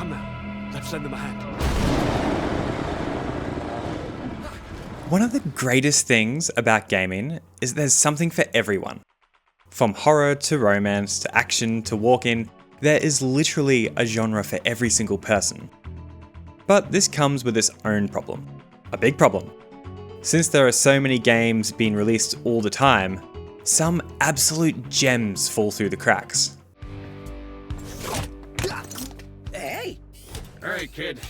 Come now, let's lend them a hand. One of the greatest things about gaming is there's something for everyone. From horror to romance to action to walk-in, there is literally a genre for every single person. But this comes with its own problem. A big problem. Since there are so many games being released all the time, some absolute gems fall through the cracks. Hey! Alright, kid.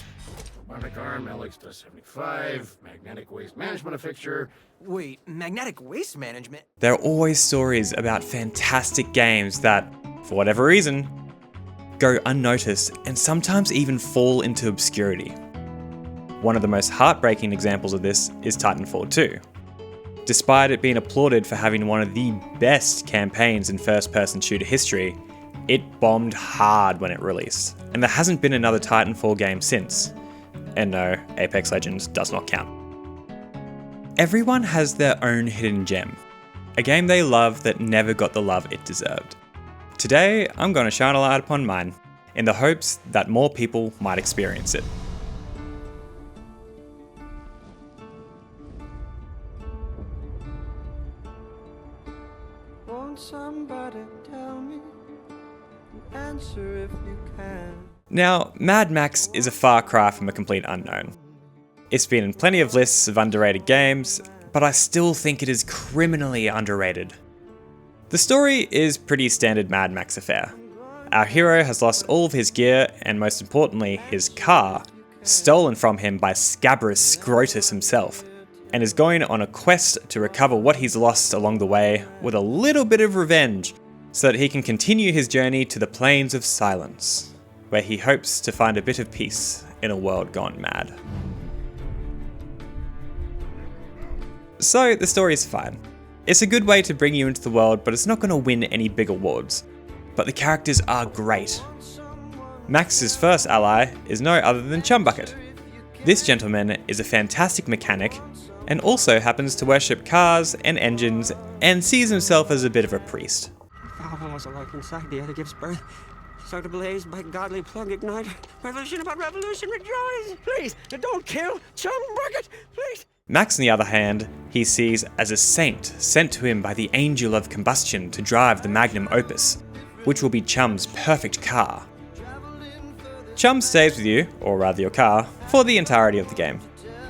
Bionic arm, LX-75, magnetic waste management fixture. Wait, magnetic waste management? There are always stories about fantastic games that, for whatever reason, go unnoticed and sometimes even fall into obscurity. One of the most heartbreaking examples of this is Titanfall 2. Despite it being applauded for having one of the best campaigns in first-person shooter history, it bombed hard when it released, and there hasn't been another Titanfall game since. And no, Apex Legends does not count. Everyone has their own hidden gem, a game they love that never got the love it deserved. Today, I'm going to shine a light upon mine, in the hopes that more people might experience it. Won't somebody tell me an answer if you can? Now, Mad Max is a far cry from a complete unknown. It's been in plenty of lists of underrated games, but I still think it is criminally underrated. The story is pretty standard Mad Max affair. Our hero has lost all of his gear, and most importantly, his car, stolen from him by Scabrous Scrotus himself, and is going on a quest to recover what he's lost along the way with a little bit of revenge, so that he can continue his journey to the Plains of Silence, where he hopes to find a bit of peace in a world gone mad. So the story is fine. It's a good way to bring you into the world, but it's not going to win any big awards. But the characters are great. Max's first ally is no other than Chumbucket. This gentleman is a fantastic mechanic, and also happens to worship cars and engines, and sees himself as a bit of a priest. Power was a life inside the other gives birth. Start ablaze by godly plug ignite. Revolution about revolution, rejoice! Please, don't kill Chumbucket, please! Max, on the other hand, he sees as a saint sent to him by the Angel of Combustion to drive the Magnum Opus, which will be Chum's perfect car. Chum stays with you, or rather your car, for the entirety of the game,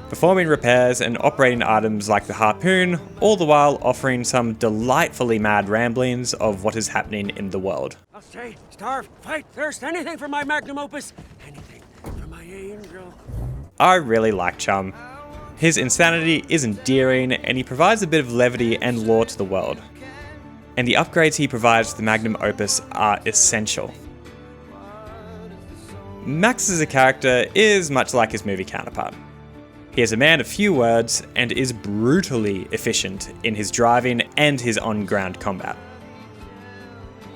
performing repairs and operating items like the harpoon, all the while offering some delightfully mad ramblings of what is happening in the world. I'll stay, starve, fight, thirst, anything for my magnum opus, anything for my angel. I really like Chum. His insanity is endearing, and he provides a bit of levity and lore to the world. And the upgrades he provides to the Magnum Opus are essential. Max as a character is much like his movie counterpart. He is a man of few words and is brutally efficient in his driving and his on-ground combat.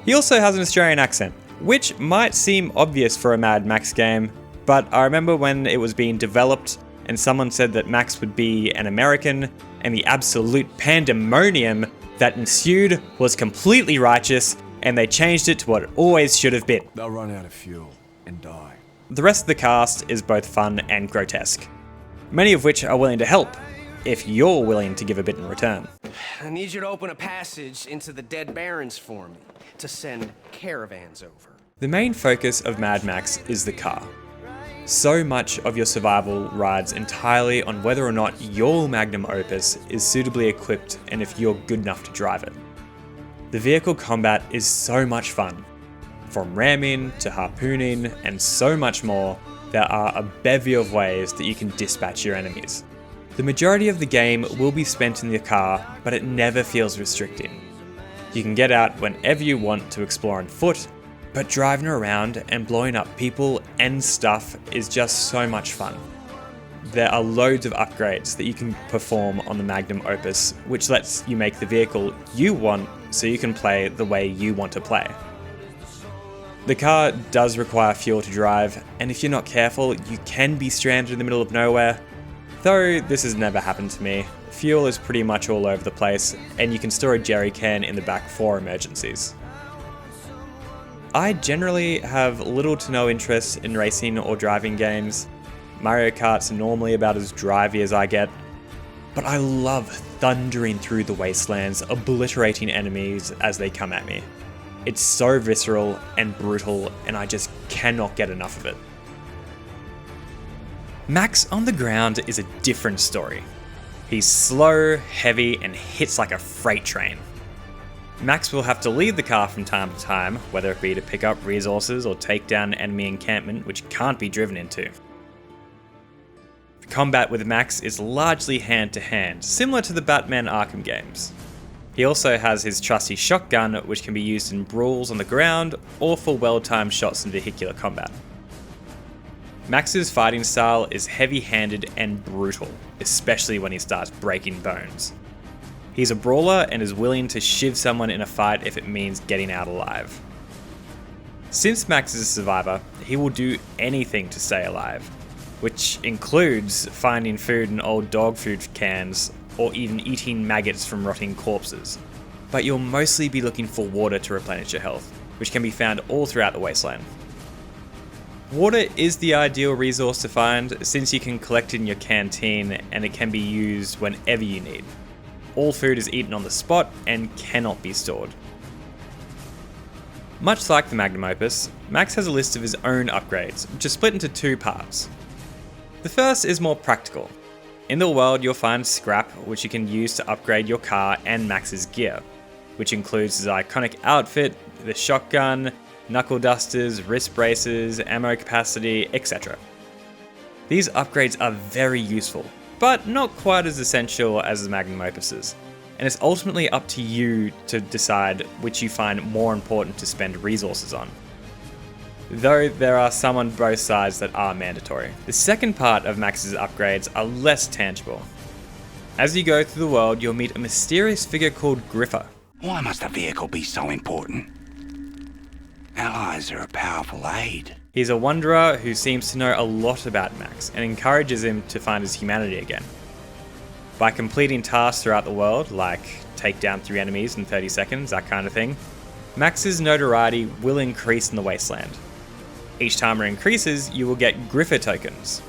He also has an Australian accent, which might seem obvious for a Mad Max game, but I remember when it was being developed and someone said that Max would be an American, and the absolute pandemonium that ensued was completely righteous, and they changed it to what it always should have been. They'll run out of fuel and die. The rest of the cast is both fun and grotesque, many of which are willing to help, if you're willing to give a bit in return. I need you to open a passage into the Dead Barrens for me, to send caravans over. The main focus of Mad Max is the car. So much of your survival rides entirely on whether or not your Magnum Opus is suitably equipped and if you're good enough to drive it. The vehicle combat is so much fun. From ramming to harpooning and so much more, there are a bevy of ways that you can dispatch your enemies. The majority of the game will be spent in the car, but it never feels restricting. You can get out whenever you want to explore on foot, but driving around and blowing up people and stuff is just so much fun. There are loads of upgrades that you can perform on the Magnum Opus, which lets you make the vehicle you want so you can play the way you want to play. The car does require fuel to drive, and if you're not careful, you can be stranded in the middle of nowhere. Though this has never happened to me, fuel is pretty much all over the place, and you can store a jerry can in the back for emergencies. I generally have little to no interest in racing or driving games. Mario Kart's normally about as drivey as I get, but I love thundering through the wastelands, obliterating enemies as they come at me. It's so visceral and brutal, and I just cannot get enough of it. Max on the ground is a different story. He's slow, heavy, and hits like a freight train. Max will have to leave the car from time to time, whether it be to pick up resources or take down an enemy encampment which can't be driven into. Combat with Max is largely hand-to-hand, similar to the Batman Arkham games. He also has his trusty shotgun, which can be used in brawls on the ground or for well-timed shots in vehicular combat. Max's fighting style is heavy-handed and brutal, especially when he starts breaking bones. He's a brawler and is willing to shiv someone in a fight if it means getting out alive. Since Max is a survivor, he will do anything to stay alive, which includes finding food in old dog food cans or even eating maggots from rotting corpses. But you'll mostly be looking for water to replenish your health, which can be found all throughout the wasteland. Water is the ideal resource to find since you can collect it in your canteen and it can be used whenever you need. All food is eaten on the spot and cannot be stored. Much like the Magnum Opus, Max has a list of his own upgrades, which are split into two parts. The first is more practical. In the world, you'll find scrap, which you can use to upgrade your car and Max's gear, which includes his iconic outfit, the shotgun, knuckle dusters, wrist braces, ammo capacity, etc. These upgrades are very useful, but not quite as essential as the Magnum Opuses, and it's ultimately up to you to decide which you find more important to spend resources on. Though there are some on both sides that are mandatory. The second part of Max's upgrades are less tangible. As you go through the world, you'll meet a mysterious figure called Griffer. Why must a vehicle be so important? Allies are a powerful aid. He's a wanderer who seems to know a lot about Max and encourages him to find his humanity again. By completing tasks throughout the world, like take down 3 enemies in 30 seconds, that kind of thing, Max's notoriety will increase in the wasteland. Each time it increases, you will get Griffer tokens.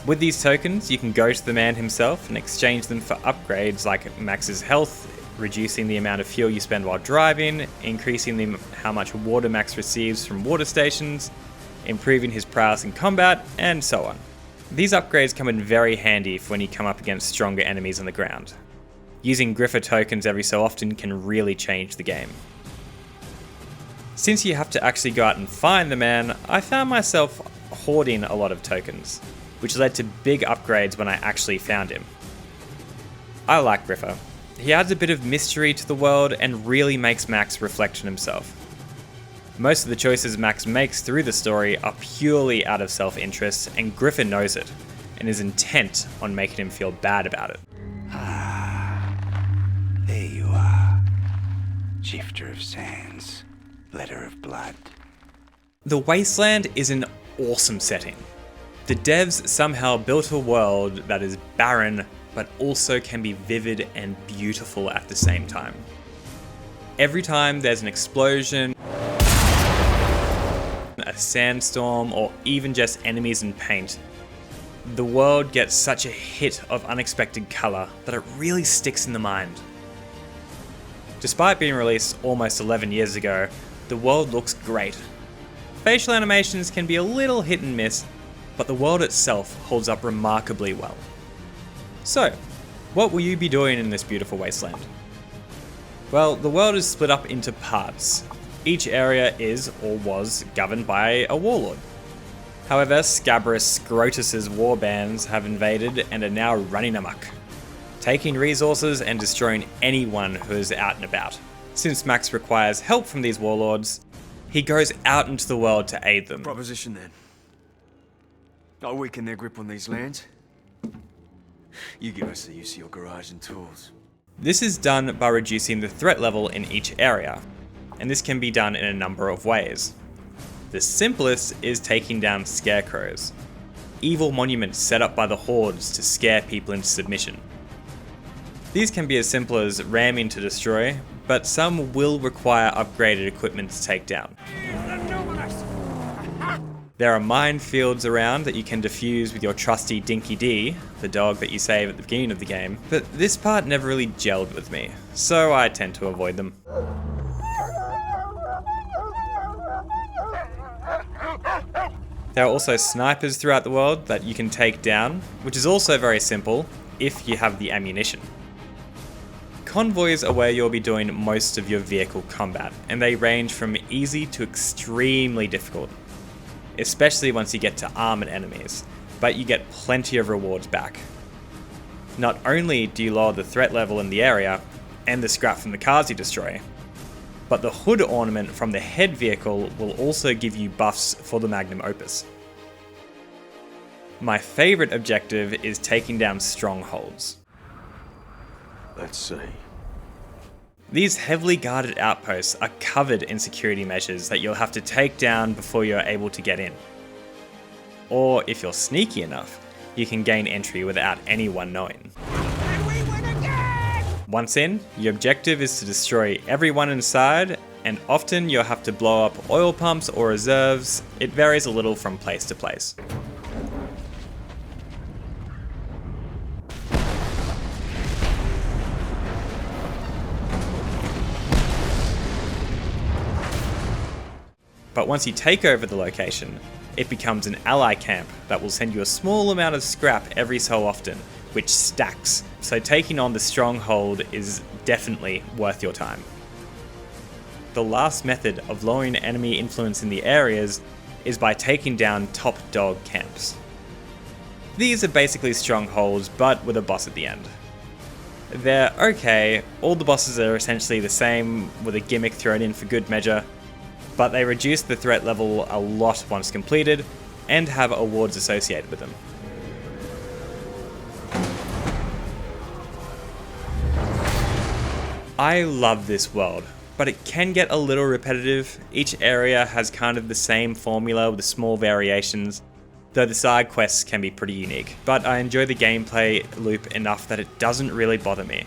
With these tokens, you can go to the man himself and exchange them for upgrades like Max's health, reducing the amount of fuel you spend while driving, increasing how much water Max receives from water stations, improving his prowess in combat, and so on. These upgrades come in very handy for when you come up against stronger enemies on the ground. Using Griffer tokens every so often can really change the game. Since you have to actually go out and find the man, I found myself hoarding a lot of tokens, which led to big upgrades when I actually found him. I like Griffer. He adds a bit of mystery to the world and really makes Max reflect on himself. Most of the choices Max makes through the story are purely out of self-interest, and Griffer knows it, and is intent on making him feel bad about it. There you are. Shifter of sands, letter of blood. The Wasteland is an awesome setting. The devs somehow built a world that is barren, but also can be vivid and beautiful at the same time. Every time there's an explosion, a sandstorm, or even just enemies in paint, the world gets such a hit of unexpected colour that it really sticks in the mind. Despite being released almost 11 years ago, the world looks great. Facial animations can be a little hit and miss, but the world itself holds up remarkably well. So, what will you be doing in this beautiful wasteland? Well, the world is split up into parts. Each area is, or was, governed by a warlord. However, Scabrous Scrotus's warbands have invaded and are now running amok, taking resources and destroying anyone who is out and about. Since Max requires help from these warlords, he goes out into the world to aid them. Proposition then. I'll weaken their grip on these lands. You give us the use of your garage and tools. This is done by reducing the threat level in each area, and this can be done in a number of ways. The simplest is taking down scarecrows, evil monuments set up by the hordes to scare people into submission. These can be as simple as ramming to destroy, but some will require upgraded equipment to take down. There are minefields around that you can defuse with your trusty Dinky D, the dog that you save at the beginning of the game, but this part never really gelled with me, so I tend to avoid them. There are also snipers throughout the world that you can take down, which is also very simple if you have the ammunition. Convoys are where you'll be doing most of your vehicle combat, and they range from easy to extremely difficult, especially once you get to armored enemies, but you get plenty of rewards back. Not only do you lower the threat level in the area, and the scrap from the cars you destroy, but the hood ornament from the head vehicle will also give you buffs for the magnum opus. My favourite objective is taking down strongholds. Let's see. These heavily guarded outposts are covered in security measures that you'll have to take down before you're able to get in. Or if you're sneaky enough, you can gain entry without anyone knowing. Once in, your objective is to destroy everyone inside, and often you'll have to blow up oil pumps or reserves. It varies a little from place to place. But once you take over the location, it becomes an ally camp that will send you a small amount of scrap every so often, which stacks, so taking on the stronghold is definitely worth your time. The last method of lowering enemy influence in the areas is by taking down top dog camps. These are basically strongholds, but with a boss at the end. They're okay, all the bosses are essentially the same with a gimmick thrown in for good measure, but they reduce the threat level a lot once completed, and have awards associated with them. I love this world, but it can get a little repetitive. Each area has kind of the same formula with small variations, though the side quests can be pretty unique, but I enjoy the gameplay loop enough that it doesn't really bother me.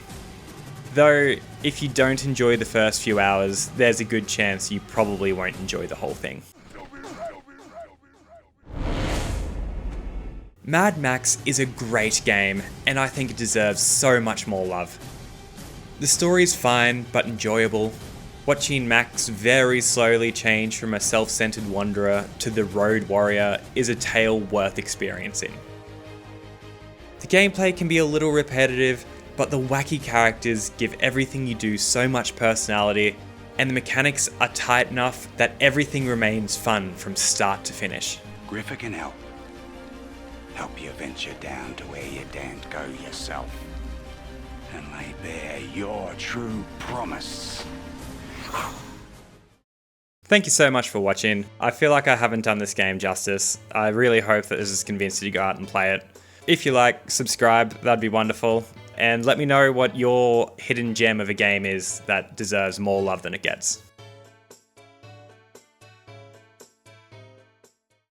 Though, if you don't enjoy the first few hours, there's a good chance you probably won't enjoy the whole thing. Mad Max is a great game, and I think it deserves so much more love. The story's fine, but enjoyable. Watching Max very slowly change from a self-centered wanderer to the road warrior is a tale worth experiencing. The gameplay can be a little repetitive, but the wacky characters give everything you do so much personality, and the mechanics are tight enough that everything remains fun from start to finish. Griffer can help. Help you venture down to where you daren't go yourself. And lay bare your true promise. Thank you so much for watching. I feel like I haven't done this game justice. I really hope that this has convinced you to go out and play it. If you like, subscribe, that'd be wonderful. And let me know what your hidden gem of a game is that deserves more love than it gets.